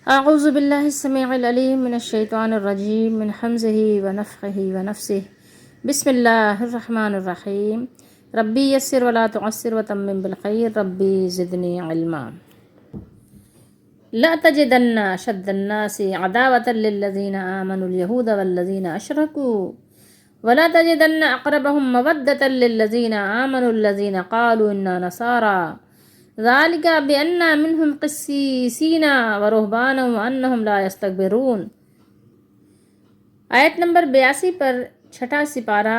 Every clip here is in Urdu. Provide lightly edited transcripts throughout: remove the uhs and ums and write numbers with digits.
اعوذ باللہ السمیع العلیم من الشیطان الرجیم من حمزہ ونفخہ ونفسہ بسم اللہ الرحمن الرحیم ربی یسر ولا تعسر وتمم بالخیر ربی زدنی علما لا تجدن اشد الناس عداوة للذین آمنوا اليہود والذین اشرکوا ولا تجدن اقربهم مودة للذین آمنوا الذین قالوا انا نصارى ذالک بأن منہم قسیسین ورہبانا وانہم لا یستکبرون۔ آیت نمبر 82 پر چھٹا سپارہ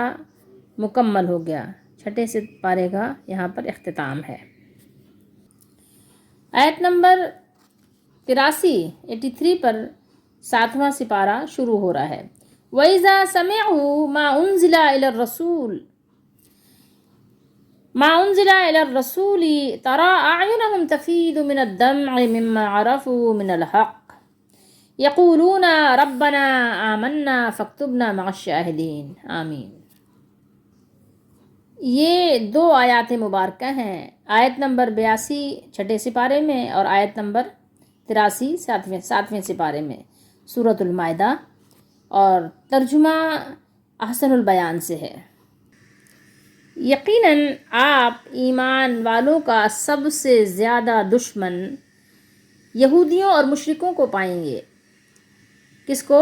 مکمل ہو گیا۔ چھٹے سپارے کا یہاں پر اختتام ہے۔ آیت نمبر 83 پر 7واں سپارہ شروع ہو رہا ہے۔ وَإِذَا سَمِعُوا مَا أُنزِلَ إِلَى الرَّسُولِ تَرَى أَعْيُنَهُمْ تَفِيضُ مِنَ الدَّمْعِ مِمَّا عَرَفُوا مِنَ الْحَقِّ يَقُولُونَ رَبَّنَا آمَنَّا فَاكْتُبْنَا مَعَ الشَّاهِدِينَ آمین۔ یہ دو آیات مبارکہ ہیں، آیت نمبر 82 چھٹے سپارے میں اور آیت نمبر 83 ساتویں سپارے میں، سورۃ المائدہ، اور ترجمہ احسن البیان سے ہے۔ یقیناً آپ ایمان والوں کا سب سے زیادہ دشمن یہودیوں اور مشرکوں کو پائیں گے۔ کس کو؟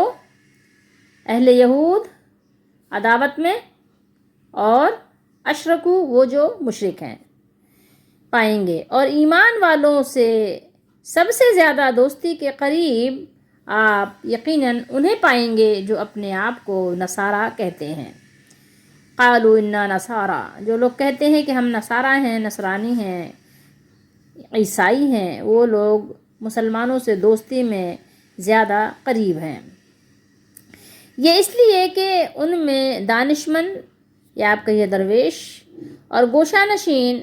اہل یہود عداوت میں، اور اشرکو وہ جو مشرک ہیں پائیں گے، اور ایمان والوں سے سب سے زیادہ دوستی کے قریب آپ یقیناً انہیں پائیں گے جو اپنے آپ کو نصارہ کہتے ہیں۔ قالوا انا نصارا، جو لوگ کہتے ہیں کہ ہم نصارہ ہیں، نصرانی ہیں، عیسائی ہیں، وہ لوگ مسلمانوں سے دوستی میں زیادہ قریب ہیں۔ یہ اس لیے کہ ان میں دانشمند یا آپ کہیے درویش اور گوشہ نشین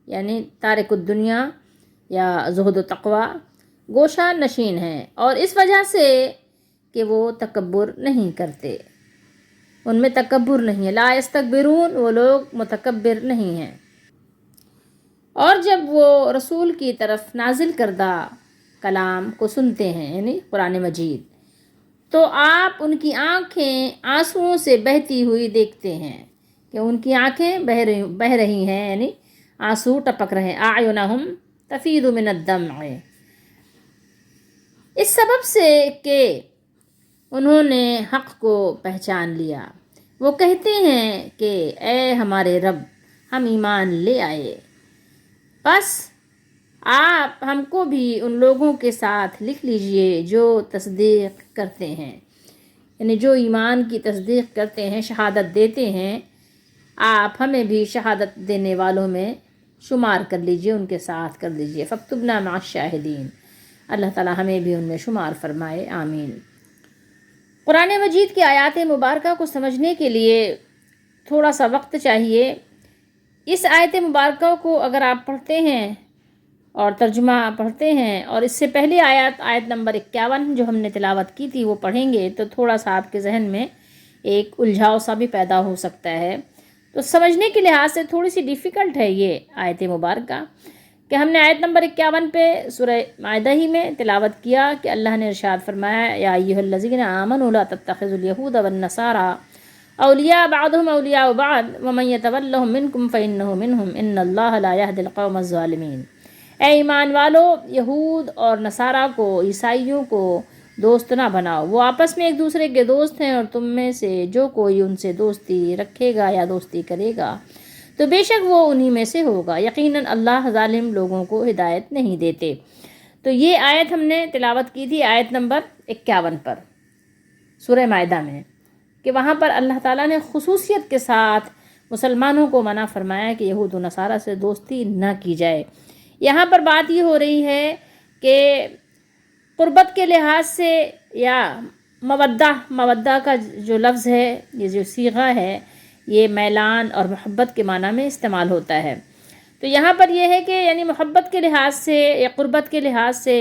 یعنی تارک الدنیا یا زہد و تقوی گوشہ نشین ہیں، اور اس وجہ سے کہ وہ تکبر نہیں کرتے، ان میں تکبر نہیں ہے۔ لا یستکبرون، وہ لوگ متکبر نہیں ہیں۔ اور جب وہ رسول کی طرف نازل کردہ کلام کو سنتے ہیں یعنی قرآن مجید، تو آپ ان کی آنکھیں آنسوؤں سے بہتی ہوئی دیکھتے ہیں، کہ ان کی آنکھیں بہہ رہی ہیں، یعنی آنسو ٹپک رہے ہیں۔ اعینہم تفیض من الدمع، اس سبب سے کہ انہوں نے حق کو پہچان لیا۔ وہ کہتے ہیں کہ اے ہمارے رب، ہم ایمان لے آئے، بس آپ ہم کو بھی ان لوگوں کے ساتھ لکھ لیجئے جو تصدیق کرتے ہیں، یعنی جو ایمان کی تصدیق کرتے ہیں، شہادت دیتے ہیں، آپ ہمیں بھی شہادت دینے والوں میں شمار کر لیجئے، ان کے ساتھ کر لیجئے۔ فاکتبنا مع الشاہدین، اللہ تعالی ہمیں بھی ان میں شمار فرمائے، آمین۔ قرآن مجید کی آیات مبارکہ کو سمجھنے کے لیے تھوڑا سا وقت چاہیے۔ اس آیت مبارکہ کو اگر آپ پڑھتے ہیں اور ترجمہ پڑھتے ہیں، اور اس سے پہلی آیت نمبر 51 جو ہم نے تلاوت کی تھی وہ پڑھیں گے، تو تھوڑا سا آپ کے ذہن میں ایک الجھاؤ سا بھی پیدا ہو سکتا ہے۔ تو سمجھنے کے لحاظ سے تھوڑی سی ڈیفیکلٹ ہے یہ آیت مبارکہ، کہ ہم نے آیت نمبر 51 پہ سورہ مائدہ ہی میں تلاوت کیا کہ اللہ نے ارشاد فرمایا، یا ایھا الذین آمنوا لا تتخذوا اليہود والنصارى اولیاء بعضهم اولیاء بعض ومن یتولهم منکم فانہ منہم ان اللہ لا یہدی القوم الظالمین۔ اے ایمان والو، یہود اور نصارہ کو، عیسائیوں کو دوست نہ بناؤ، وہ آپس میں ایک دوسرے کے دوست ہیں، اور تم میں سے جو کوئی ان سے دوستی رکھے گا یا دوستی کرے گا تو بے شک وہ انہی میں سے ہوگا، یقیناً اللہ ظالم لوگوں کو ہدایت نہیں دیتے۔ تو یہ آیت ہم نے تلاوت کی تھی آیت نمبر 51 پر سورہ مائدہ میں، کہ وہاں پر اللہ تعالیٰ نے خصوصیت کے ساتھ مسلمانوں کو منع فرمایا کہ یہود و نصارہ سے دوستی نہ کی جائے۔ یہاں پر بات یہ ہو رہی ہے کہ قربت کے لحاظ سے یا مودہ کا جو لفظ ہے، یہ جو صیغہ ہے، یہ میلان اور محبت کے معنی میں استعمال ہوتا ہے۔ تو یہاں پر یہ ہے کہ یعنی محبت کے لحاظ سے یا قربت کے لحاظ سے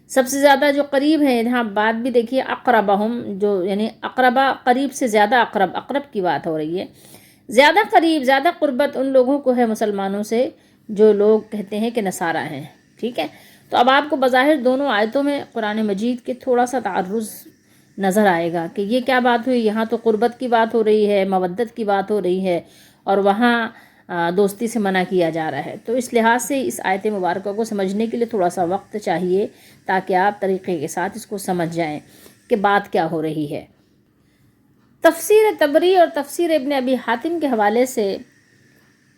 سب سے زیادہ جو قریب ہیں، یہاں بات بھی دیکھیے اقربہم، جو یعنی اقربہ قریب سے زیادہ اقرب کی بات ہو رہی ہے، زیادہ قریب، زیادہ قربت ان لوگوں کو ہے مسلمانوں سے جو لوگ کہتے ہیں کہ نصارہ ہیں، ٹھیک ہے۔ تو اب آپ کو بظاہر دونوں آیتوں میں قرآن مجید کے تھوڑا سا تعرض نظر آئے گا کہ یہ کیا بات ہوئی، یہاں تو قربت کی بات ہو رہی ہے، مودت کی بات ہو رہی ہے، اور وہاں دوستی سے منع کیا جا رہا ہے۔ تو اس لحاظ سے اس آیت مبارکہ کو سمجھنے کے لیے تھوڑا سا وقت چاہیے تاکہ آپ طریقے کے ساتھ اس کو سمجھ جائیں کہ بات کیا ہو رہی ہے۔ تفسیر طبری اور تفسیر ابن ابی حاتم کے حوالے سے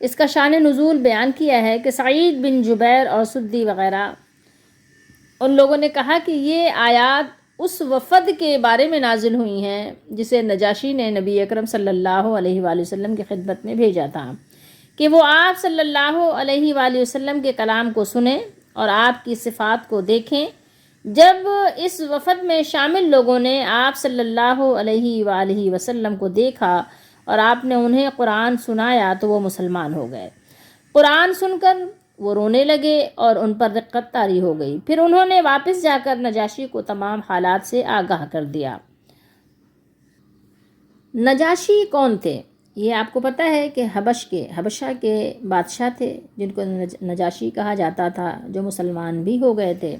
اس کا شان نزول بیان کیا ہے کہ سعید بن جبیر اور سدی وغیرہ ان لوگوں نے کہا کہ یہ آیات اس وفد کے بارے میں نازل ہوئی ہیں جسے نجاشی نے نبی اکرم صلی اللہ علیہ وآلہ وسلم کی خدمت میں بھیجا تھا کہ وہ آپ صلی اللہ علیہ وآلہ وسلم کے کلام کو سنیں اور آپ کی صفات کو دیکھیں۔ جب اس وفد میں شامل لوگوں نے آپ صلی اللہ علیہ وآلہ وسلم کو دیکھا اور آپ نے انہیں قرآن سنایا تو وہ مسلمان ہو گئے۔ قرآن سن کر وہ رونے لگے اور ان پر رقت طاری ہو گئی۔ پھر انہوں نے واپس جا کر نجاشی کو تمام حالات سے آگاہ کر دیا۔ نجاشی کون تھے؟ یہ آپ کو پتہ ہے کہ حبشہ کے بادشاہ تھے جن کو نجاشی کہا جاتا تھا، جو مسلمان بھی ہو گئے تھے۔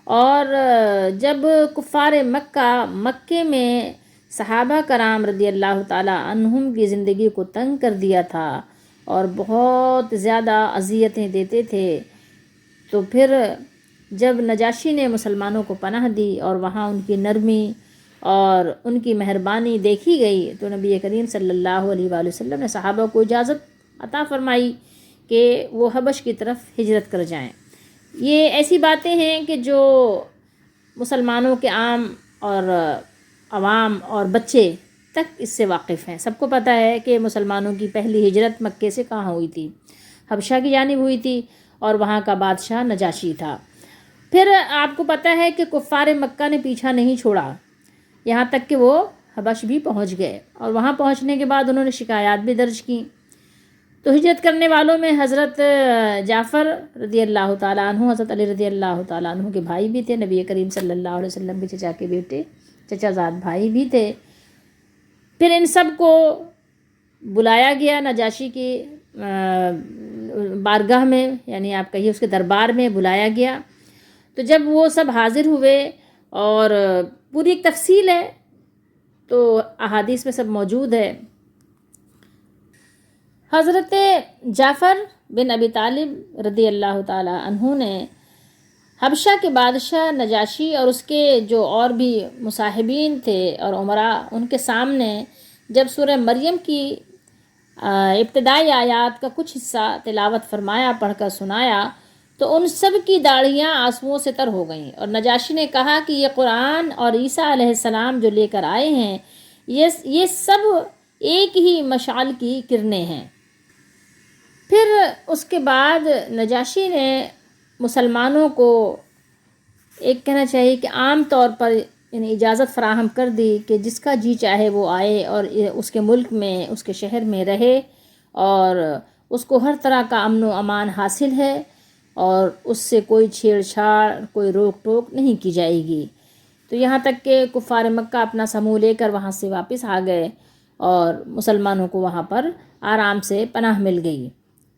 اور جب کفار مکے میں صحابہ کرام رضی اللہ تعالیٰ عنہم کی زندگی کو تنگ کر دیا تھا اور بہت زیادہ اذیتیں دیتے تھے، تو پھر جب نجاشی نے مسلمانوں کو پناہ دی اور وہاں ان کی نرمی اور ان کی مہربانی دیکھی گئی تو نبی کریم صلی اللہ علیہ وآلہ وسلم نے صحابہ کو اجازت عطا فرمائی کہ وہ حبش کی طرف ہجرت کر جائیں۔ یہ ایسی باتیں ہیں کہ جو مسلمانوں کے عام اور عوام اور بچے تک اس سے واقف ہیں۔ سب کو پتہ ہے کہ مسلمانوں کی پہلی ہجرت مکے سے کہاں ہوئی تھی؟ حبشہ کی جانب ہوئی تھی، اور وہاں کا بادشاہ نجاشی تھا۔ پھر آپ کو پتہ ہے کہ کفار مکہ نے پیچھا نہیں چھوڑا، یہاں تک کہ وہ حبش بھی پہنچ گئے، اور وہاں پہنچنے کے بعد انہوں نے شکایات بھی درج کیں۔ تو ہجرت کرنے والوں میں حضرت جعفر رضی اللہ تعالیٰ عنہ، حضرت علی رضی اللہ تعالیٰ عنہ کے بھائی بھی تھے، نبی کریم صلی اللہ علیہ وسلم کے چچا کے بیٹے، چچا زاد بھائی بھی تھے۔ پھر ان سب کو بلایا گیا نجاشی کی بارگاہ میں، یعنی آپ کہیے اس کے دربار میں بلایا گیا۔ تو جب وہ سب حاضر ہوئے، اور پوری ایک تفصیل ہے تو احادیث میں سب موجود ہے۔ حضرت جعفر بن ابی طالب رضی اللہ تعالیٰ عنہ نے حبشہ کے بادشاہ نجاشی اور اس کے جو اور بھی مصاحبین تھے اور عمراء، ان کے سامنے جب سورہ مریم کی ابتدائی آیات کا کچھ حصہ تلاوت فرمایا، پڑھ کر سنایا، تو ان سب کی داڑھیاں آنسوؤں سے تر ہو گئیں، اور نجاشی نے کہا کہ یہ قرآن اور عیسیٰ علیہ السلام جو لے کر آئے ہیں یہ سب ایک ہی مشعل کی کرنیں ہیں۔ پھر اس کے بعد نجاشی نے مسلمانوں کو ایک کہنا چاہیے کہ عام طور پر یعنی اجازت فراہم کر دی کہ جس کا جی چاہے وہ آئے اور اس کے ملک میں، اس کے شہر میں رہے، اور اس کو ہر طرح کا امن و امان حاصل ہے، اور اس سے کوئی چھیڑ چھاڑ، کوئی روک ٹوک نہیں کی جائے گی۔ تو یہاں تک کہ کفار مکہ اپنا سموں لے کر وہاں سے واپس آ گئے، اور مسلمانوں کو وہاں پر آرام سے پناہ مل گئی۔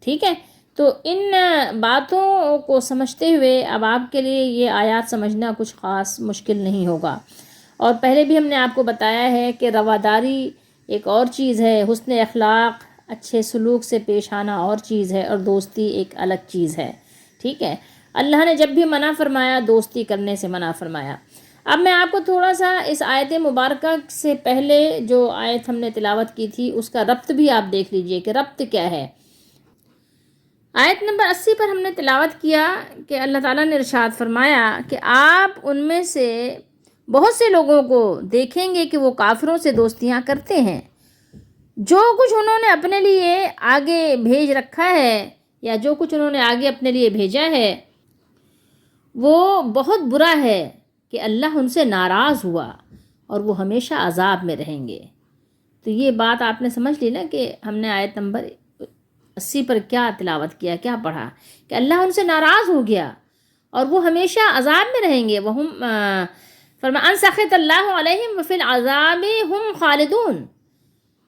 ٹھیک ہے، تو ان باتوں کو سمجھتے ہوئے اب آپ کے لیے یہ آیات سمجھنا کچھ خاص مشکل نہیں ہوگا۔ اور پہلے بھی ہم نے آپ کو بتایا ہے کہ رواداری ایک اور چیز ہے، حسن اخلاق، اچھے سلوک سے پیش آنا اور چیز ہے، اور دوستی ایک الگ چیز ہے۔ ٹھیک ہے، اللہ نے جب بھی منع فرمایا دوستی کرنے سے منع فرمایا۔ اب میں آپ کو تھوڑا سا اس آیت مبارکہ سے پہلے جو آیت ہم نے تلاوت کی تھی اس کا ربط بھی آپ دیکھ لیجئے کہ ربط کیا ہے۔ آیت نمبر 80 پر ہم نے تلاوت کیا کہ اللہ تعالیٰ نے ارشاد فرمایا کہ آپ ان میں سے بہت سے لوگوں کو دیکھیں گے کہ وہ کافروں سے دوستیاں کرتے ہیں، جو کچھ انہوں نے اپنے لیے آگے بھیج رکھا ہے، یا جو کچھ انہوں نے آگے اپنے لیے بھیجا ہے وہ بہت برا ہے کہ اللہ ان سے ناراض ہوا اور وہ ہمیشہ عذاب میں رہیں گے۔ تو یہ بات آپ نے سمجھ لی نا کہ ہم نے آیت نمبر 80 پر کیا تلاوت کیا، کیا پڑھا کہ اللہ ان سے ناراض ہو گیا اور وہ ہمیشہ عذاب میں رہیں گے۔ وہم فرمایا ان سخط اللہ علیہم وفی العذاب ہم خالدون،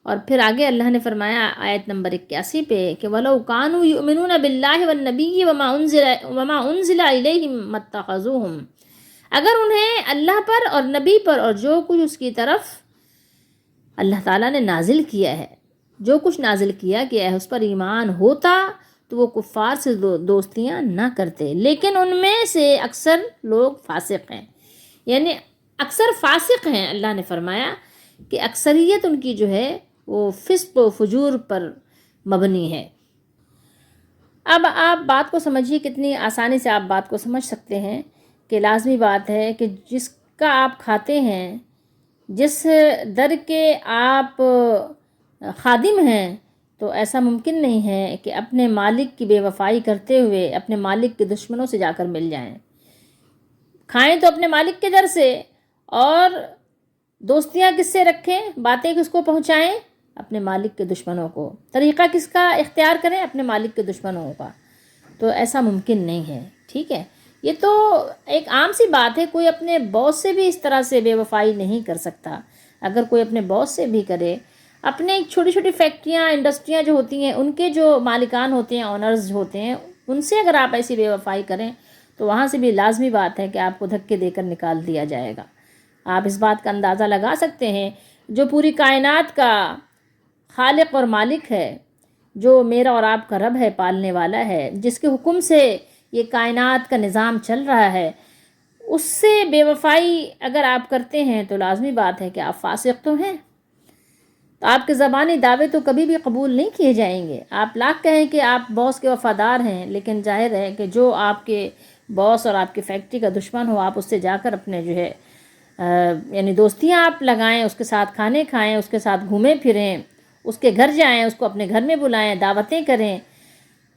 اور پھر آگے اللہ نے فرمایا آیت نمبر 81 پہ کہ وَلَوْ كَانُوا يُؤْمِنُونَ بِاللَّهِ وَالنَّبِيِّ وَمَا أُنزِلَ إِلَيْهِمْ مَا اتَّخَذُوهُمْ، اگر انہیں اللہ پر اور نبی پر اور جو کچھ اس کی طرف اللہ تعالیٰ نے نازل کیا ہے، جو کچھ نازل کیا گیا ہے اس پر ایمان ہوتا تو وہ کفار سے دوستیاں نہ کرتے، لیکن ان میں سے اکثر لوگ فاسق ہیں، یعنی اکثر فاسق ہیں۔ اللہ نے فرمایا کہ اکثریت ان کی جو ہے وہ فسق و فجور پر مبنی ہے۔ اب آپ بات کو سمجھیے، کتنی آسانی سے آپ بات کو سمجھ سکتے ہیں کہ لازمی بات ہے کہ جس کا آپ کھاتے ہیں، جس در کے آپ خادم ہیں، تو ایسا ممکن نہیں ہے کہ اپنے مالک کی بے وفائی کرتے ہوئے اپنے مالک کے دشمنوں سے جا کر مل جائیں۔ کھائیں تو اپنے مالک کے در سے، اور دوستیاں کس سے رکھیں، باتیں کس کو پہنچائیں، اپنے مالک کے دشمنوں کو۔ طریقہ کس کا اختیار کریں، اپنے مالک کے دشمنوں کا۔ تو ایسا ممکن نہیں ہے، ٹھیک ہے۔ یہ تو ایک عام سی بات ہے، کوئی اپنے باس سے بھی اس طرح سے بے وفائی نہیں کر سکتا۔ اگر کوئی اپنے باس سے بھی کرے، اپنے چھوٹی چھوٹی فیکٹریاں، انڈسٹریاں جو ہوتی ہیں، ان کے جو مالکان ہوتے ہیں، آنرز ہوتے ہیں، ان سے اگر آپ ایسی بے وفائی کریں تو وہاں سے بھی لازمی بات ہے کہ آپ کو دھکے دے کر نکال دیا جائے گا۔ آپ اس بات کا اندازہ لگا سکتے ہیں، جو پوری کائنات کا خالق اور مالک ہے، جو میرا اور آپ کا رب ہے، پالنے والا ہے، جس کے حکم سے یہ کائنات کا نظام چل رہا ہے، اس سے بے وفائی اگر آپ کرتے ہیں تو لازمی بات ہے کہ آپ فاسق تو ہیں۔ تو آپ کے زبانی دعوے تو کبھی بھی قبول نہیں کیے جائیں گے۔ آپ لاکھ کہیں کہ آپ باس کے وفادار ہیں، لیکن ظاہر ہے کہ جو آپ کے باس اور آپ کی فیکٹری کا دشمن ہو، آپ اس سے جا کر اپنے جو ہے یعنی دوستیاں آپ لگائیں، اس کے ساتھ کھانے کھائیں، اس کے ساتھ گھومیں پھریں، اس کے گھر جائیں، اس کو اپنے گھر میں بلائیں، دعوتیں کریں،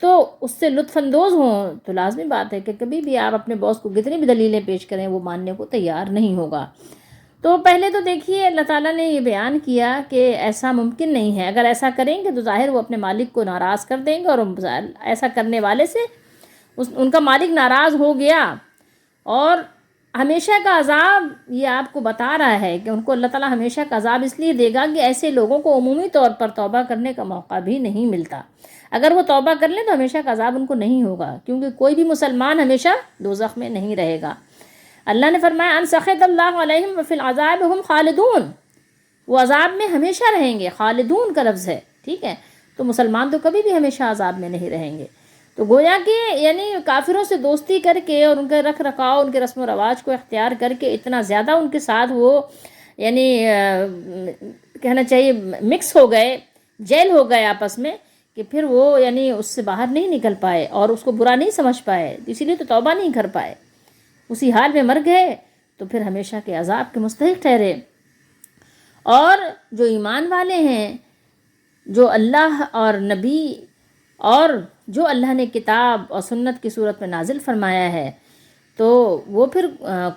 تو اس سے لطف اندوز ہوں، تو لازمی بات ہے کہ کبھی بھی آپ اپنے باس کو کتنی بھی دلیلیں پیش کریں، وہ ماننے کو تیار نہیں ہوگا۔ تو پہلے تو دیکھیے اللہ تعالیٰ نے یہ بیان کیا کہ ایسا ممکن نہیں ہے۔ اگر ایسا کریں گے تو ظاہر وہ اپنے مالک کو ناراض کر دیں گے، اور ایسا کرنے والے سے ان کا مالک ناراض ہو گیا، اور ہمیشہ کا عذاب یہ آپ کو بتا رہا ہے کہ ان کو اللہ تعالیٰ ہمیشہ کا عذاب اس لیے دے گا کہ ایسے لوگوں کو عمومی طور پر توبہ کرنے کا موقع بھی نہیں ملتا۔ اگر وہ توبہ کر لیں تو ہمیشہ کا عذاب ان کو نہیں ہوگا، کیونکہ کوئی بھی مسلمان ہمیشہ دوزخ میں نہیں رہے گا۔ اللہ نے فرمایا ان سخط اللہ علیہم وفی العذاب ہم خالدون، وہ عذاب میں ہمیشہ رہیں گے، خالدون کا لفظ ہے، ٹھیک ہے۔ تو مسلمان تو کبھی بھی ہمیشہ عذاب میں نہیں رہیں گے۔ تو گویا کہ یعنی کافروں سے دوستی کر کے اور ان کے رکھ رکھاؤ، ان کے رسم و رواج کو اختیار کر کے اتنا زیادہ ان کے ساتھ وہ یعنی کہنا چاہیے مکس ہو گئے، جیل ہو گئے آپس میں، کہ پھر وہ یعنی اس سے باہر نہیں نکل پائے اور اس کو برا نہیں سمجھ پائے، اسی لیے تو توبہ نہیں کر پائے، اسی حال میں مر گئے، تو پھر ہمیشہ کے عذاب کے مستحق ٹھہرے۔ اور جو ایمان والے ہیں، جو اللہ اور نبی اور جو اللہ نے کتاب اور سنت کی صورت میں نازل فرمایا ہے، تو وہ پھر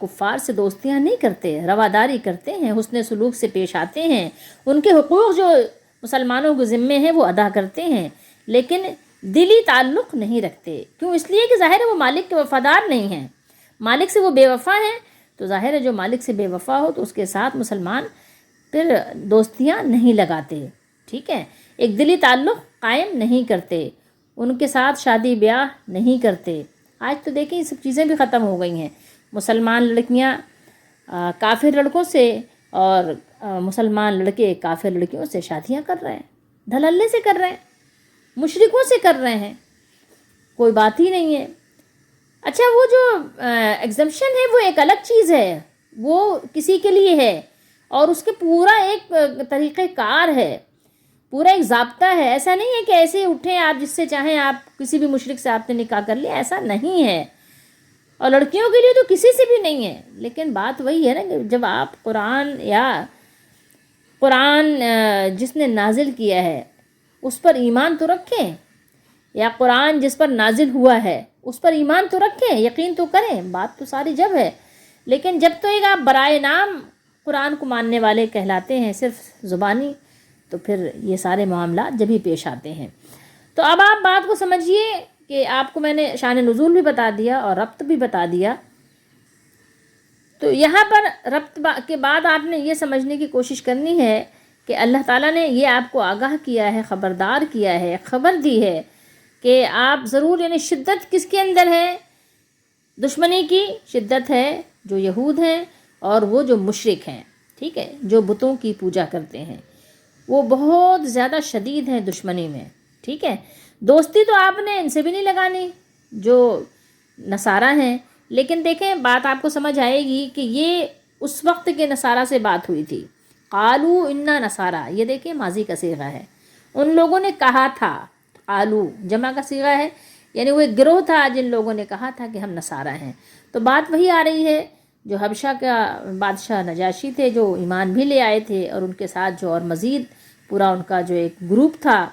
کفار سے دوستیاں نہیں کرتے، رواداری کرتے ہیں، حسن سلوک سے پیش آتے ہیں، ان کے حقوق جو مسلمانوں کے ذمے ہیں وہ ادا کرتے ہیں، لیکن دلی تعلق نہیں رکھتے۔ کیوں؟ اس لیے کہ ظاہر ہے وہ مالک کے وفادار نہیں ہیں، مالک سے وہ بے وفا ہیں، تو ظاہر ہے جو مالک سے بے وفا ہو تو اس کے ساتھ مسلمان پھر دوستیاں نہیں لگاتے، ٹھیک ہے، ایک دلی تعلق قائم نہیں کرتے، ان کے ساتھ شادی بیاہ نہیں کرتے۔ آج تو دیکھیں یہ سب چیزیں بھی ختم ہو گئی ہیں، مسلمان لڑکیاں کافر لڑکوں سے اور مسلمان لڑکے کافر لڑکیوں سے شادیاں کر رہے ہیں، دھللے سے کر رہے ہیں، مشرکوں سے کر رہے ہیں، کوئی بات ہی نہیں ہے۔ اچھا وہ جو ایگزمپشن ہے وہ ایک الگ چیز ہے، وہ کسی کے لیے ہے، اور اس کے پورا ایک طریقہ کار ہے، پورا ایک ضابطہ ہے۔ ایسا نہیں ہے کہ ایسے اٹھیں آپ جس سے چاہیں آپ کسی بھی مشرک سے آپ نے نکاح کر لیا، ایسا نہیں ہے، اور لڑکیوں کے لیے تو کسی سے بھی نہیں ہے۔ لیکن بات وہی ہے نا کہ جب آپ قرآن جس نے نازل کیا ہے اس پر ایمان تو رکھیں، یا قرآن جس پر نازل ہوا ہے اس پر ایمان تو رکھیں، یقین تو کریں، بات تو ساری جب ہے۔ لیکن جب تو ایک آپ برائے نام قرآن کو ماننے والے کہلاتے ہیں صرف زبانی، تو پھر یہ سارے معاملات جب ہی پیش آتے ہیں۔ تو اب آپ بات کو سمجھیے کہ آپ کو میں نے شان نزول بھی بتا دیا اور ربط بھی بتا دیا۔ تو یہاں پر ربط کے بعد آپ نے یہ سمجھنے کی کوشش کرنی ہے کہ اللہ تعالیٰ نے یہ آپ کو آگاہ کیا ہے، خبردار کیا ہے، خبر دی ہے کہ آپ ضرور، یعنی شدت کس کے اندر ہے؟ دشمنی کی شدت ہے جو یہود ہیں اور وہ جو مشرک ہیں، ٹھیک ہے، جو بتوں کی پوجا کرتے ہیں، وہ بہت زیادہ شدید ہیں دشمنی میں، ٹھیک ہے۔ دوستی تو آپ نے ان سے بھی نہیں لگانی جو نصارہ ہیں، لیکن دیکھیں بات آپ کو سمجھ آئے گی کہ یہ اس وقت کے نصارہ سے بات ہوئی تھی۔ قالو انا نصارہ، یہ دیکھیں ماضی کا صیغہ ہے، ان لوگوں نے کہا تھا، قالو جمع کا صیغہ ہے، یعنی وہ ایک گروہ تھا جن لوگوں نے کہا تھا کہ ہم نصارہ ہیں۔ تو بات وہی آ رہی ہے جو حبشہ کا بادشاہ نجاشی تھے، جو ایمان بھی لے آئے تھے، اور ان کے ساتھ جو اور مزید پورا ان کا جو ایک گروپ تھا،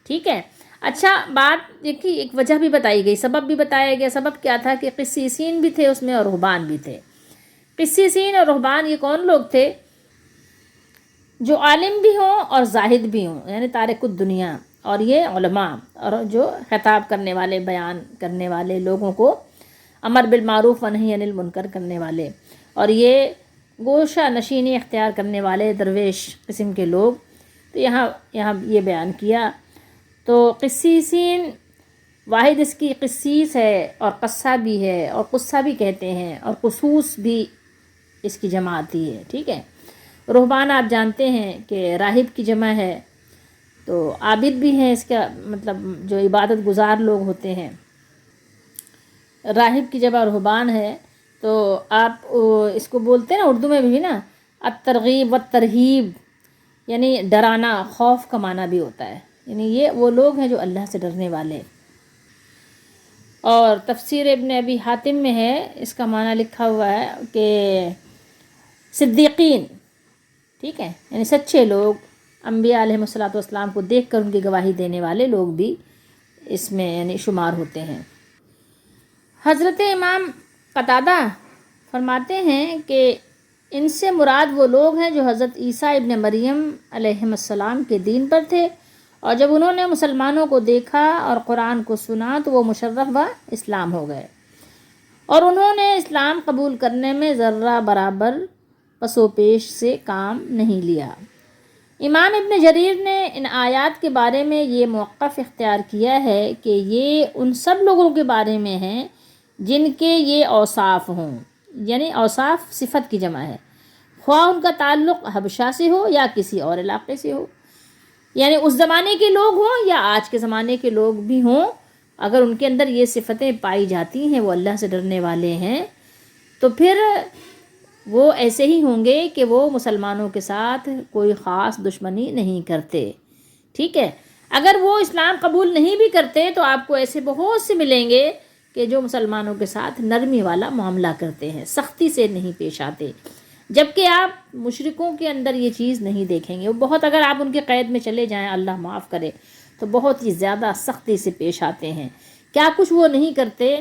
ٹھیک ہے۔ اچھا بات دیکھیے، ایک وجہ بھی بتائی گئی، سبب بھی بتایا گیا۔ سبب کیا تھا کہ قسیسین بھی تھے اس میں اور رہبان بھی تھے۔ قسیسین اور رہبان یہ کون لوگ تھے؟ جو عالم بھی ہوں اور زاہد بھی ہوں، یعنی تارک الدنیا، اور یہ علماء اور جو خطاب کرنے والے، بیان کرنے والے، لوگوں کو امر بالمعروف و نہی عن المنکر کرنے والے، اور یہ گوشہ نشینی اختیار کرنے والے درویش قسم کے لوگ۔ تو یہاں یہ بیان کیا۔ تو قسیسین، واحد اس کی قسیس ہے اور قصہ بھی ہے، اور قصہ بھی کہتے ہیں، اور قصوص بھی اس کی جمع آتی ہے، ٹھیک ہے۔ رہبان آپ جانتے ہیں کہ راہب کی جمع ہے، تو عابد بھی ہیں، اس کا مطلب جو عبادت گزار لوگ ہوتے ہیں۔ راہب کی جمع رہبان ہے، تو آپ اس کو بولتے ہیں نا اردو میں بھی نا، الترغیب والترہیب، یعنی ڈرانا، خوف کا معنی بھی ہوتا ہے، یعنی یہ وہ لوگ ہیں جو اللہ سے ڈرنے والے۔ اور تفسیر ابن ابی حاتم میں ہے، اس کا معنی لکھا ہوا ہے کہ صدیقین، ٹھیک ہے، یعنی سچے لوگ، انبیاء علیہ الصلوۃ والسلام کو دیکھ کر ان کی گواہی دینے والے لوگ بھی اس میں یعنی شمار ہوتے ہیں۔ حضرت امام قتادہ فرماتے ہیں کہ ان سے مراد وہ لوگ ہیں جو حضرت عیسیٰ ابن مریم علیہ السلام کے دین پر تھے، اور جب انہوں نے مسلمانوں کو دیکھا اور قرآن کو سنا تو وہ مشرف و اسلام ہو گئے، اور انہوں نے اسلام قبول کرنے میں ذرہ برابر پس و پیش سے کام نہیں لیا۔ امام ابن جریر نے ان آیات کے بارے میں یہ موقف اختیار کیا ہے کہ یہ ان سب لوگوں کے بارے میں ہیں جن کے یہ اوصاف ہوں، یعنی اوصاف صفت کی جمع ہے، خواہ ان کا تعلق حبشہ سے ہو یا کسی اور علاقے سے ہو، یعنی اس زمانے کے لوگ ہوں یا آج کے زمانے کے لوگ بھی ہوں، اگر ان کے اندر یہ صفتیں پائی جاتی ہیں، وہ اللہ سے ڈرنے والے ہیں، تو پھر وہ ایسے ہی ہوں گے کہ وہ مسلمانوں کے ساتھ کوئی خاص دشمنی نہیں کرتے، ٹھیک ہے۔ اگر وہ اسلام قبول نہیں بھی کرتے تو آپ کو ایسے بہت سے ملیں گے کہ جو مسلمانوں کے ساتھ نرمی والا معاملہ کرتے ہیں، سختی سے نہیں پیش آتے، جبکہ آپ مشرکوں کے اندر یہ چیز نہیں دیکھیں گے۔ وہ بہت، اگر آپ ان کے قید میں چلے جائیں، اللہ معاف کرے، تو بہت ہی زیادہ سختی سے پیش آتے ہیں۔ کیا کچھ وہ نہیں کرتے،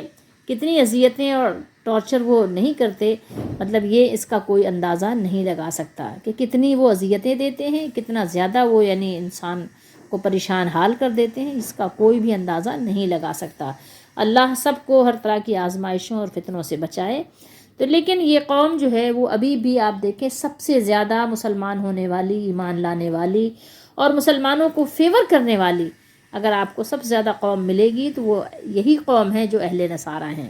کتنی اذیتیں اور ٹارچر وہ نہیں کرتے، مطلب یہ اس کا کوئی اندازہ نہیں لگا سکتا کہ کتنی وہ اذیتیں دیتے ہیں، کتنا زیادہ وہ یعنی انسان کو پریشان حال کر دیتے ہیں، اس کا کوئی بھی اندازہ نہیں لگا سکتا۔ اللہ سب کو ہر طرح کی آزمائشوں اور فتنوں سے بچائے۔ تو لیکن یہ قوم جو ہے وہ ابھی بھی آپ دیکھیں سب سے زیادہ مسلمان ہونے والی، ایمان لانے والی اور مسلمانوں کو فیور کرنے والی، اگر آپ کو سب سے زیادہ قوم ملے گی تو وہ یہی قوم ہے جو اہل نصارہ ہیں،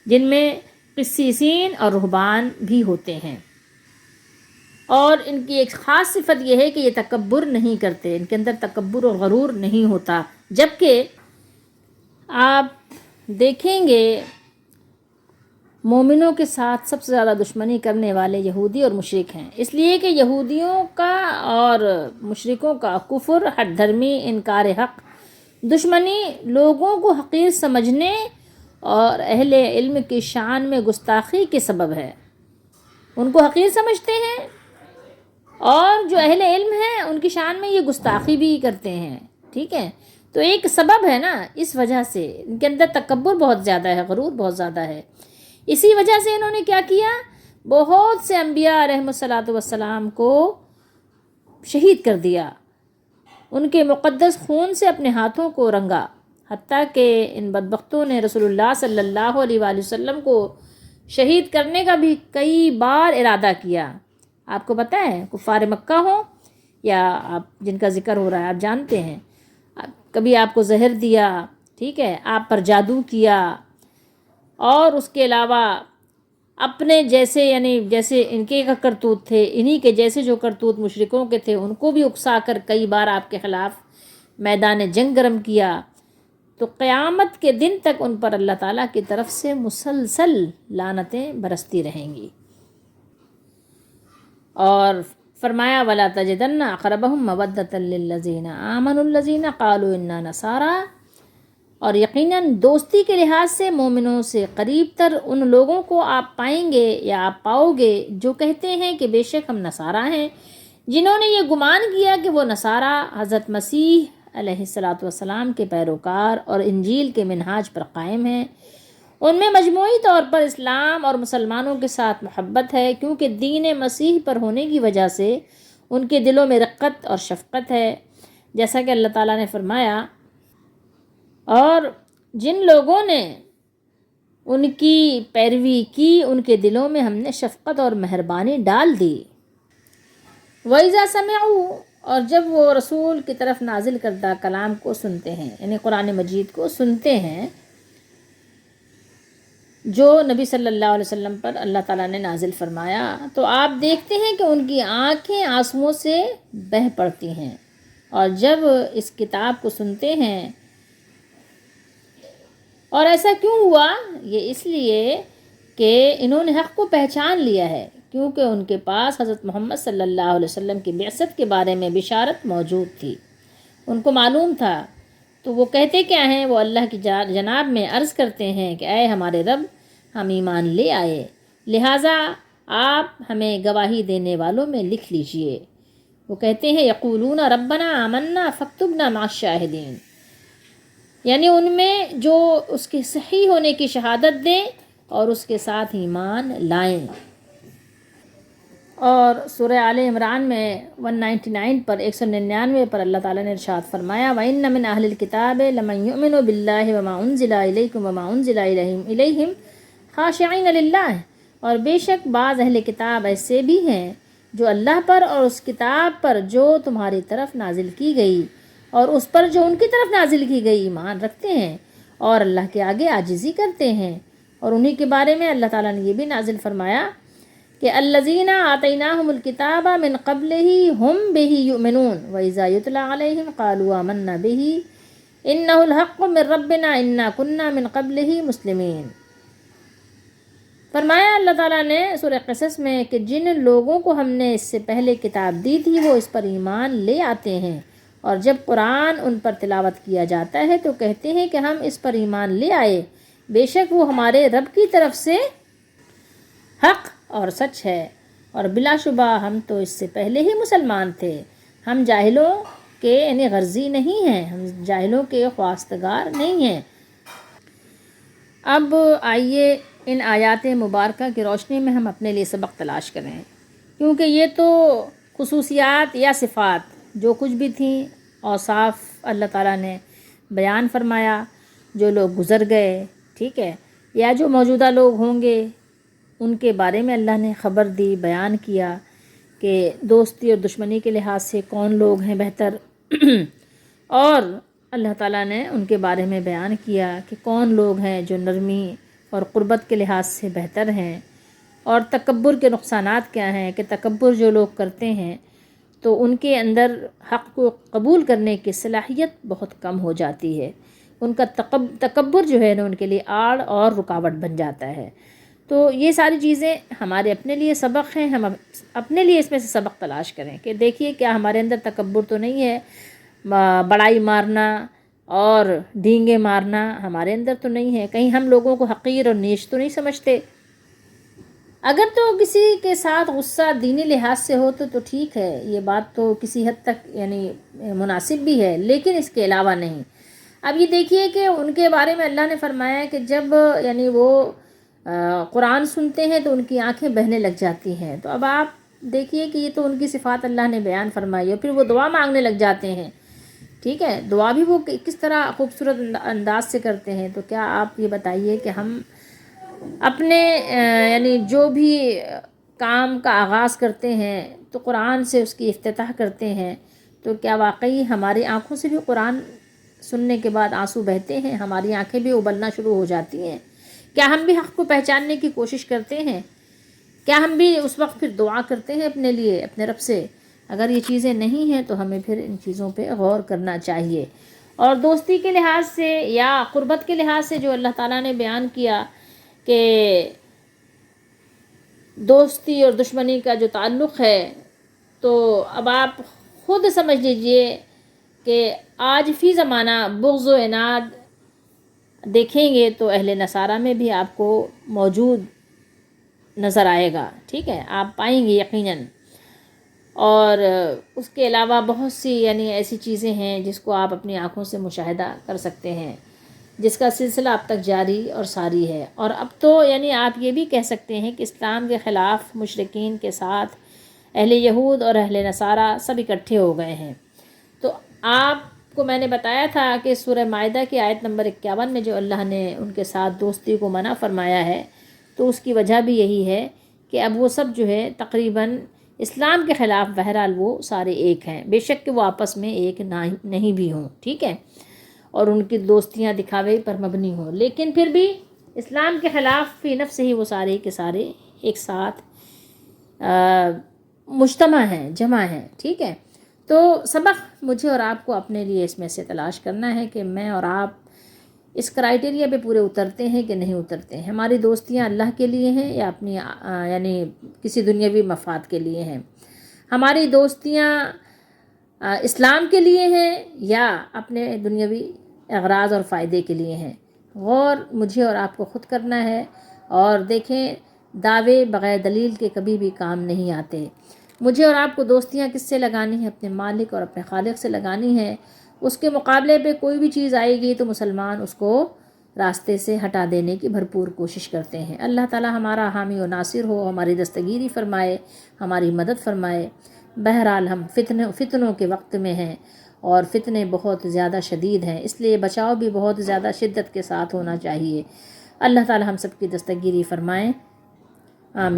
جن میں قسیسین اور رہبان بھی ہوتے ہیں۔ اور ان کی ایک خاص صفت یہ ہے کہ یہ تکبر نہیں کرتے، ان کے اندر تکبر اور غرور نہیں ہوتا، جبکہ آپ دیکھیں گے مومنوں کے ساتھ سب سے زیادہ دشمنی کرنے والے یہودی اور مشرک ہیں، اس لیے کہ یہودیوں کا اور مشرکوں کا کفر، ہٹ دھرمی، انکار حق، دشمنی، لوگوں کو حقیر سمجھنے اور اہل علم کی شان میں گستاخی کے سبب ہے۔ ان کو حقیر سمجھتے ہیں اور جو اہل علم ہیں ان کی شان میں یہ گستاخی بھی کرتے ہیں، ٹھیک ہے۔ تو ایک سبب ہے نا، اس وجہ سے ان کے اندر تکبر بہت زیادہ ہے، غرور بہت زیادہ ہے۔ اسی وجہ سے انہوں نے کیا کیا، بہت سے انبیاء علیہ الصلوۃ والسلام کو شہید کر دیا، ان کے مقدس خون سے اپنے ہاتھوں کو رنگا، حتیٰ کہ ان بدبختوں نے رسول اللہ صلی اللہ علیہ وآلہ وسلم کو شہید کرنے کا بھی کئی بار ارادہ کیا۔ آپ کو پتہ ہے کفار مکہ ہوں یا آپ جن کا ذکر ہو رہا ہے آپ جانتے ہیں، کبھی آپ کو زہر دیا، ٹھیک ہے، آپ پر جادو کیا، اور اس کے علاوہ اپنے جیسے یعنی جیسے ان کے کرتوت تھے، انہی کے جیسے جو کرتوت مشرکوں کے تھے ان کو بھی اکسا کر کئی بار آپ کے خلاف میدان جنگ گرم کیا، تو قیامت کے دن تک ان پر اللہ تعالیٰ کی طرف سے مسلسل لعنتیں برستی رہیں گی۔ اور فرمایا وَلَا تَجِدَنَّ أَقْرَبَهُمْ مَوَدَّةً لِّلَّذِينَ آمَنُوا الَّذِينَ قَالُوا إِنَّا نَصَارَىٰ، اور یقیناً دوستی کے لحاظ سے مومنوں سے قریب تر ان لوگوں کو آپ پائیں گے یا آپ پاؤ گے جو کہتے ہیں کہ بے شک ہم نصارہ ہیں، جنہوں نے یہ گمان کیا کہ وہ نصارہ حضرت مسیح علیہ الصلاۃ والسلام کے پیروکار اور انجیل کے منہاج پر قائم ہیں۔ ان میں مجموعی طور پر اسلام اور مسلمانوں کے ساتھ محبت ہے، کیونکہ دین مسیح پر ہونے کی وجہ سے ان کے دلوں میں رقت اور شفقت ہے، جیسا کہ اللہ تعالیٰ نے فرمایا، اور جن لوگوں نے ان کی پیروی کی ان کے دلوں میں ہم نے شفقت اور مہربانی ڈال دی۔ وَإِذَا سَمِعُوا، اور جب وہ رسول کی طرف نازل کردہ کلام کو سنتے ہیں، یعنی قرآن مجید کو سنتے ہیں جو نبی صلی اللہ علیہ وسلم پر اللہ تعالیٰ نے نازل فرمایا، تو آپ دیکھتے ہیں کہ ان کی آنکھیں آنسوؤں سے بہہ پڑتی ہیں، اور جب اس کتاب کو سنتے ہیں، اور ایسا کیوں ہوا؟ یہ اس لیے کہ انہوں نے حق کو پہچان لیا ہے، کیونکہ ان کے پاس حضرت محمد صلی اللہ علیہ وسلم کی بعثت کے بارے میں بشارت موجود تھی، ان کو معلوم تھا۔ تو وہ کہتے کیا ہیں؟ وہ اللہ کی جناب میں عرض کرتے ہیں کہ اے ہمارے رب، ہم ایمان لے آئے، لہٰذا آپ ہمیں گواہی دینے والوں میں لکھ لیجئے۔ وہ کہتے ہیں یقولون ربنا آمنا فاکتبنا مع الشاہدین، یعنی ان میں جو اس کے صحیح ہونے کی شہادت دیں اور اس کے ساتھ ایمان لائیں۔ اور سورہ آل عمران میں 199 پر 199 پر اللہ تعالیٰ نے ارشاد فرمایا وَإِنَّ مِنْ أَهْلِ الْكِتَابِ لَمَنْ يُؤْمِنُ بِاللَّهِ وَمَا أُنزِلَ إِلَيْكُمْ وَمَا أُنزِلَ إِلَيْهِمْ خَاشِعِينَ لِلَّهِ، اور بے شک بعض اہل کتاب ایسے بھی ہیں جو اللہ پر اور اس کتاب پر جو تمہاری طرف نازل کی گئی اور اس پر جو ان کی طرف نازل کی گئی ایمان رکھتے ہیں اور اللہ کے آگے عاجزی کرتے ہیں۔ اور انہی کے بارے میں اللہ تعالیٰ نے یہ بھی نازل فرمایا کہ الذین آتیناہم الکتاب من قبلہ ہم بہ یؤمنون وإذا یتلی علیہم قالوا آمنا بہ انہ الحق من ربنا انا کنا من قبلہ مسلمین۔ فرمایا اللہ تعالیٰ نے سورہ قصص میں کہ جن لوگوں کو ہم نے اس سے پہلے کتاب دی تھی وہ اس پر ایمان لے آتے ہیں، اور جب قرآن ان پر تلاوت کیا جاتا ہے تو کہتے ہیں کہ ہم اس پر ایمان لے آئے، بے شک وہ ہمارے رب کی طرف سے حق اور سچ ہے، اور بلا شبہ ہم تو اس سے پہلے ہی مسلمان تھے، ہم جاہلوں کے یعنی غرضی نہیں ہیں، ہم جاہلوں کے خواستگار نہیں ہیں۔ اب آئیے ان آیات مبارکہ کی روشنی میں ہم اپنے لیے سبق تلاش کریں، کیونکہ یہ تو خصوصیات یا صفات جو کچھ بھی تھیں اوصاف اللہ تعالیٰ نے بیان فرمایا، جو لوگ گزر گئے، ٹھیک ہے، یا جو موجودہ لوگ ہوں گے ان کے بارے میں اللہ نے خبر دی، بیان کیا کہ دوستی اور دشمنی کے لحاظ سے کون لوگ ہیں بہتر، اور اللہ تعالیٰ نے ان کے بارے میں بیان کیا کہ کون لوگ ہیں جو نرمی اور قربت کے لحاظ سے بہتر ہیں، اور تکبر کے نقصانات کیا ہیں کہ تکبر جو لوگ کرتے ہیں تو ان کے اندر حق کو قبول کرنے کی صلاحیت بہت کم ہو جاتی ہے، ان کا تکبر جو ہے نا ان کے لیے آڑ اور رکاوٹ بن جاتا ہے۔ تو یہ ساری چیزیں ہمارے اپنے لیے سبق ہیں، ہم اپنے لیے اس میں سے سبق تلاش کریں کہ دیکھیے کیا ہمارے اندر تکبر تو نہیں ہے، بڑائی مارنا اور ڈینگے مارنا ہمارے اندر تو نہیں ہے، کہیں ہم لوگوں کو حقیر اور نیچ تو نہیں سمجھتے۔ اگر تو کسی کے ساتھ غصہ دینی لحاظ سے ہو تو ٹھیک ہے، یہ بات تو کسی حد تک یعنی مناسب بھی ہے، لیکن اس کے علاوہ نہیں۔ اب یہ دیکھیے کہ ان کے بارے میں اللہ نے فرمایا کہ جب یعنی وہ قرآن سنتے ہیں تو ان کی آنکھیں بہنے لگ جاتی ہیں، تو اب آپ دیکھیے کہ یہ تو ان کی صفات اللہ نے بیان فرمائی ہے، پھر وہ دعا مانگنے لگ جاتے ہیں، ٹھیک ہے، دعا بھی وہ کس طرح خوبصورت انداز سے کرتے ہیں۔ تو کیا آپ یہ بتائیے کہ ہم اپنے یعنی جو بھی کام کا آغاز کرتے ہیں تو قرآن سے اس کی افتتاح کرتے ہیں، تو کیا واقعی ہماری آنکھوں سے بھی قرآن سننے کے بعد آنسو بہتے ہیں؟ ہماری آنکھیں بھی ابلنا شروع ہو جاتی ہیں؟ کیا ہم بھی حق کو پہچاننے کی کوشش کرتے ہیں؟ کیا ہم بھی اس وقت پھر دعا کرتے ہیں اپنے لیے، اپنے رب سے؟ اگر یہ چیزیں نہیں ہیں تو ہمیں پھر ان چیزوں پہ غور کرنا چاہیے۔ اور دوستی کے لحاظ سے یا قربت کے لحاظ سے جو اللہ تعالیٰ نے بیان کیا کہ دوستی اور دشمنی کا جو تعلق ہے، تو اب آپ خود سمجھ لیجئے کہ آج فی زمانہ بغض و عناد دیکھیں گے تو اہل نصارہ میں بھی آپ کو موجود نظر آئے گا، ٹھیک ہے، آپ پائیں گے یقیناً۔ اور اس کے علاوہ بہت سی یعنی ایسی چیزیں ہیں جس کو آپ اپنی آنکھوں سے مشاہدہ کر سکتے ہیں، جس کا سلسلہ اب تک جاری اور ساری ہے۔ اور اب تو یعنی آپ یہ بھی کہہ سکتے ہیں کہ اسلام کے خلاف مشرکین کے ساتھ اہل یہود اور اہل نصارہ سب اکٹھے ہو گئے ہیں۔ تو آپ کو میں نے بتایا تھا کہ سورہ مائدہ کی آیت نمبر 51 میں جو اللہ نے ان کے ساتھ دوستی کو منع فرمایا ہے، تو اس کی وجہ بھی یہی ہے کہ اب وہ سب جو ہے تقریباً اسلام کے خلاف، بہرحال وہ سارے ایک ہیں، بے شک کہ وہ آپس میں ایک نہیں بھی ہوں، ٹھیک ہے، اور ان کی دوستیاں دکھاوے پر مبنی ہوں، لیکن پھر بھی اسلام کے خلاف فی نفس ہی وہ سارے کے سارے ایک ساتھ مجتمع ہیں، جمع ہیں، ٹھیک ہے۔ تو سبق مجھے اور آپ کو اپنے لیے اس میں سے تلاش کرنا ہے کہ میں اور آپ اس کرائیٹیریا پہ پورے اترتے ہیں کہ نہیں اترتے ہیں۔ ہماری دوستیاں اللہ کے لیے ہیں یا اپنی یعنی کسی دنیاوی مفاد کے لیے ہیں؟ ہماری دوستیاں اسلام کے لیے ہیں یا اپنے دنیاوی اغراض اور فائدے کے لیے ہیں؟ غور مجھے اور آپ کو خود کرنا ہے۔ اور دیکھیں، دعوے بغیر دلیل کے کبھی بھی کام نہیں آتے۔ مجھے اور آپ کو دوستیاں کس سے لگانی ہیں؟ اپنے مالک اور اپنے خالق سے لگانی ہے۔ اس کے مقابلے پہ کوئی بھی چیز آئے گی تو مسلمان اس کو راستے سے ہٹا دینے کی بھرپور کوشش کرتے ہیں۔ اللہ تعالی ہمارا حامی و ناصر ہو، ہماری دستگیری فرمائے، ہماری مدد فرمائے۔ بہرحال ہم فتنوں کے وقت میں ہیں اور فتنے بہت زیادہ شدید ہیں، اس لیے بچاؤ بھی بہت زیادہ شدت کے ساتھ ہونا چاہیے۔ اللہ تعالی ہم سب کی دستگیری فرمائے، آمین۔